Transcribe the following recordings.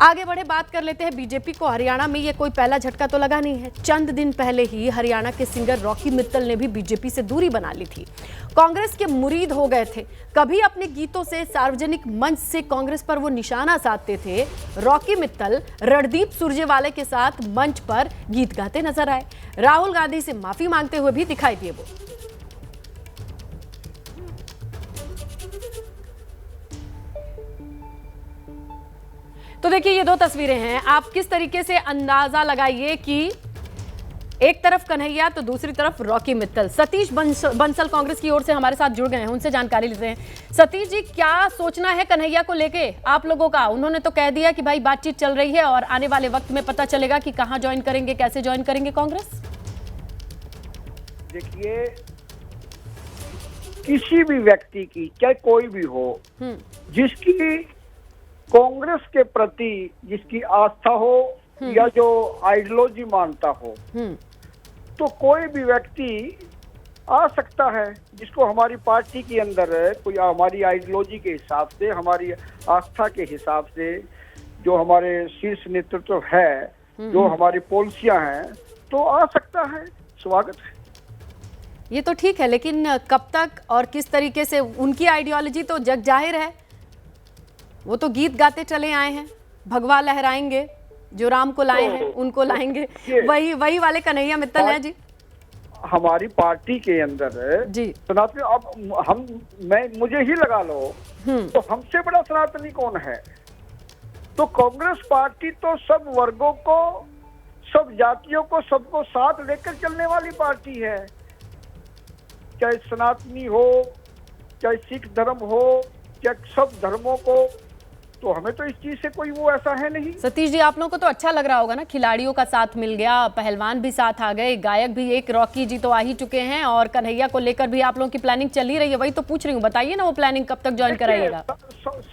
आगे बढ़े, बात कर लेते हैं बीजेपी को। हरियाणा में ये कोई पहला झटका तो लगा नहीं है। चंद दिन पहले ही हरियाणा के सिंगर रॉकी मित्तल ने भी बीजेपी से दूरी बना ली थी। कांग्रेस के मुरीद हो गए थे। कभी अपने गीतों से सार्वजनिक मंच से कांग्रेस पर वो निशाना साधते थे। रॉकी मित्तल रणदीप सुरजेवाला के साथ मंच पर गीत गाते नजर आए। राहुल गांधी से माफी मांगते हुए भी दिखाई दिए वो। तो देखिए, ये दो तस्वीरें हैं। आप किस तरीके से अंदाजा लगाइए कि एक तरफ कन्हैया तो दूसरी तरफ रॉकी मित्तल। सतीश बंसल कांग्रेस की ओर से हमारे साथ जुड़ गए हैं, उनसे जानकारी लेते हैं। सतीश जी, क्या सोचना है कन्हैया को लेके आप लोगों का? उन्होंने तो कह दिया कि भाई बातचीत चल रही है और आने वाले वक्त में पता चलेगा कि कहां ज्वाइन करेंगे, कैसे ज्वाइन करेंगे कांग्रेस। देखिए, किसी भी व्यक्ति की, चाहे कोई भी हो, जिसकी कांग्रेस के प्रति जिसकी आस्था हो या जो आइडियोलॉजी मानता हो, तो कोई भी व्यक्ति आ सकता है जिसको हमारी पार्टी के अंदर कोई हमारी आइडियोलॉजी के हिसाब से, हमारी आस्था के हिसाब से, जो हमारे शीर्ष नेतृत्व है, जो हमारी पॉलिसियां हैं, तो आ सकता है। स्वागत है। ये तो ठीक है, लेकिन कब तक और किस तरीके से? उनकी आइडियोलॉजी तो जग जाहिर है। वो तो गीत गाते चले आए हैं, भगवा लहराएंगे, जो राम को लाए हैं उनको लाएंगे। वही वाले कन्हैया मित्तल है जी हमारी पार्टी के अंदर जी। सनातनी, अब मुझे ही लगा लो, तो हमसे बड़ा सनातनी कौन है? तो कांग्रेस पार्टी तो सब वर्गों को, सब जातियों को, सबको साथ लेकर चलने वाली पार्टी है। चाहे सनातनी हो, चाहे सिख धर्म हो, चाहे सब धर्मों को, तो हमें तो इस चीज से कोई वो ऐसा है नहीं। सतीश जी, आप लोगों को तो अच्छा लग रहा होगा ना, खिलाड़ियों का साथ मिल गया, पहलवान भी साथ आ गए, गायक भी, एक रॉकी जी तो आ ही चुके हैं और कन्हैया को लेकर भी आप लोगों की प्लानिंग चल ही रही है। वही तो पूछ रही हूँ, बताइए ना वो प्लानिंग कब तक ज्वाइन कराइएगा।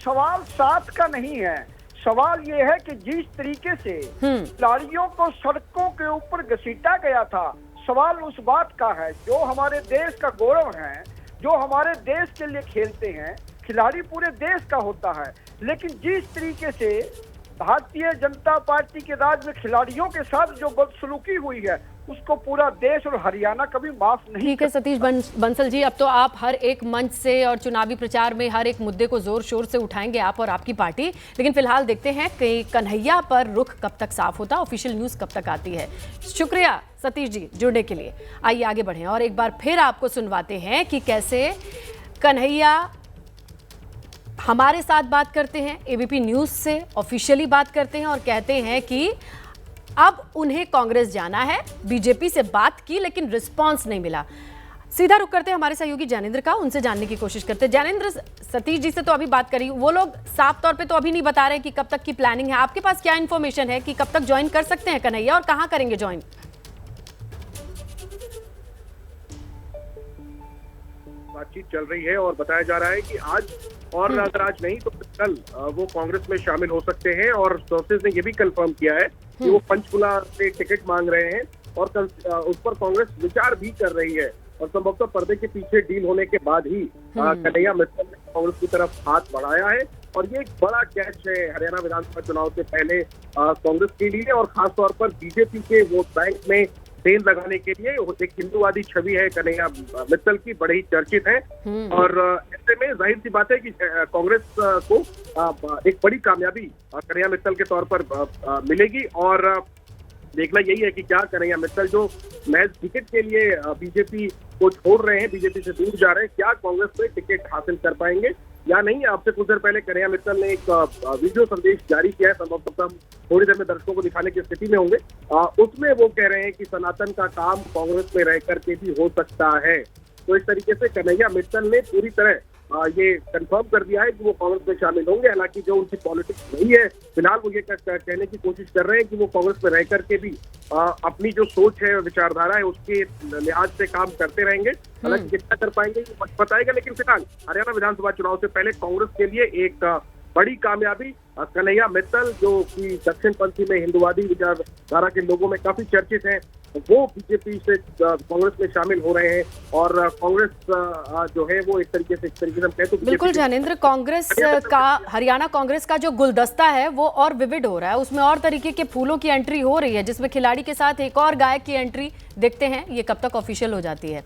सवाल साथ का नहीं है, सवाल ये है कि जिस तरीके से खिलाड़ियों को सड़कों के ऊपर घसीटा गया था, सवाल उस बात का है जो हमारे देश का गौरव है, जो हमारे देश के लिए खेलते हैं। खिलाड़ी पूरे देश का होता है, लेकिन जिस तरीके से भारतीय जनता पार्टी के राज में खिलाड़ियों के साथ जो बदसलूकी हुई है, उसको पूरा देश और हरियाणा कभी माफ नहीं। ठीक है सतीश बंसल जी, अब तो आप हर एक मंच से और चुनावी प्रचार में हर एक मुद्दे को जोर शोर से उठाएंगे, आप और आपकी पार्टी। लेकिन फिलहाल देखते हैं कि कन्हैया पर रुख कब तक साफ होता, ऑफिशियल न्यूज कब तक आती है। शुक्रिया सतीश जी जुड़ने के लिए। आइए आगे बढ़ें और एक बार फिर आपको सुनवाते हैं कि कैसे कन्हैया हमारे साथ बात करते हैं, एबीपी न्यूज से ऑफिशियली बात करते हैं और कहते हैं कि अब उन्हें कांग्रेस जाना है। बीजेपी से बात की लेकिन रिस्पांस नहीं मिला। सीधा रुक करते हैं हमारे सहयोगी ज्ञानेंद्र का, उनसे जानने की कोशिश करते हैं। ज्ञानेंद्र, सतीश जी से तो अभी बात करी, वो लोग साफ तौर पे तो अभी नहीं बता रहे कि कब तक की प्लानिंग है। आपके पास क्या इन्फॉर्मेशन है कि कब तक ज्वाइन कर सकते हैं कन्हैया और कहां करेंगे ज्वाइन? बातचीत चल रही है और बताया जा रहा है कि आज और अगर आज नहीं तो कल वो कांग्रेस में शामिल हो सकते हैं। और सोर्सेज ने ये भी कंफर्म किया है कि वो पंचकुला से टिकट मांग रहे हैं और कल उस पर कांग्रेस विचार भी कर रही है। और संभवतः पर्दे के पीछे डील होने के बाद ही कन्हैया मित्तल ने कांग्रेस की तरफ हाथ बढ़ाया है। और ये एक बड़ा कैच है हरियाणा विधानसभा चुनाव से पहले कांग्रेस के लिए और खासतौर पर बीजेपी के वोट बैंक में तेल लगाने के लिए। एक हिंदूवादी छवि है कन्हैया मित्तल की, बड़े ही चर्चित है। और ऐसे में जाहिर सी बात है कि कांग्रेस को एक बड़ी कामयाबी कन्हैया मित्तल के तौर पर मिलेगी। और देखना यही है कि क्या कन्हैया मित्तल जो महज टिकट के लिए बीजेपी को छोड़ रहे हैं, बीजेपी से दूर जा रहे हैं, क्या कांग्रेस में टिकट हासिल कर पाएंगे या नहीं। आपसे कुछ देर पहले कन्हैया मित्तल ने एक वीडियो संदेश जारी किया है, संभवतः हम थोड़ी देर में दर्शकों को दिखाने की स्थिति में होंगे। उसमें वो कह रहे हैं कि सनातन का काम कांग्रेस में रह करके भी हो सकता है। तो इस तरीके से कन्हैया मित्तल ने पूरी तरह ये कंफर्म कर दिया है कि वो कांग्रेस में शामिल होंगे। हालांकि जो उनकी पॉलिटिक्स नहीं है, फिलहाल वो ये कहने की कोशिश कर रहे हैं कि वो कांग्रेस में रह करके भी अपनी जो सोच है, विचारधारा है, उसके लिहाज से काम करते रहेंगे। हालांकि कितना कर पाएंगे ये वक्त बताएगा, लेकिन फिलहाल हरियाणा विधानसभा चुनाव से पहले कांग्रेस के लिए एक बड़ी कामयाबी कन्हैया मित्तल, जो कि दक्षिण पंथी में हिंदुवादी विचारधारा के लोगों में काफी चर्चित हैं, वो बीजेपी से कांग्रेस में शामिल हो रहे हैं और कांग्रेस जो है वो एक तरीके से हम कहें तो बिल्कुल ज्ञानेंद्र, कांग्रेस का हरियाणा कांग्रेस का जो गुलदस्ता है वो और विविड हो रहा है, उसमें और तरीके के फूलों की एंट्री हो रही है, जिसमें खिलाड़ी के साथ एक और गायक की एंट्री देखते हैं, ये कब तक ऑफिशियल हो जाती है।